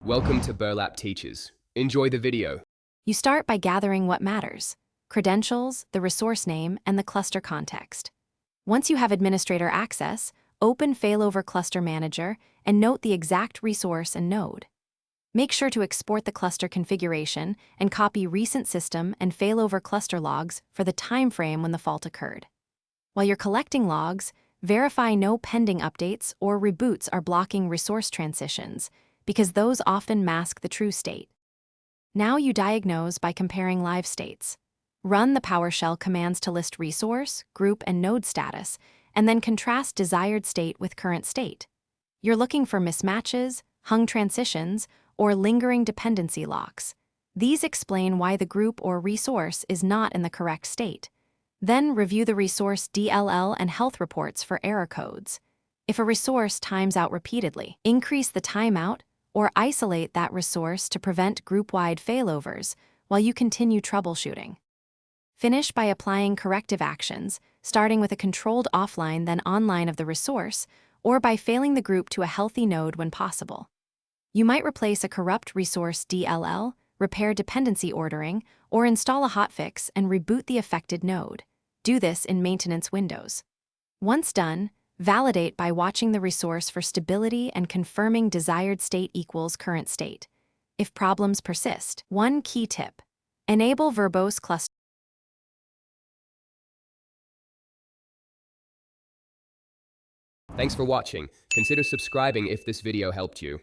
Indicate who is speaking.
Speaker 1: Welcome to Burlap Teachers. Enjoy the video.
Speaker 2: You start by gathering what matters: credentials, the resource name, and the cluster context. Once you have administrator access, open Failover Cluster Manager and note the exact resource and node. Make sure to export the cluster configuration and copy recent system and failover cluster logs for the time frame when the fault occurred. While you're collecting logs, verify no pending updates or reboots are blocking resource transitions, because those often mask the true state. Now you diagnose by comparing live states. Run the PowerShell commands to list resource, group, and node status, and then contrast desired state with current state. You're looking for mismatches, hung transitions, or lingering dependency locks. These explain why the group or resource is not in the correct state. Then review the resource DLL and health reports for error codes. If a resource times out repeatedly, increase the timeout or isolate that resource to prevent group-wide failovers while you continue troubleshooting. Finish by applying corrective actions, starting with a controlled offline then online of the resource, or by failing the group to a healthy node when possible. You might replace a corrupt resource DLL, repair dependency ordering, or install a hotfix and reboot the affected node. Do this in maintenance windows. Once done, validate by watching the resource for stability and confirming desired state equals current state. If problems persist, one key tip: enable verbose cluster.
Speaker 1: Thanks for watching. Consider subscribing if this video helped you.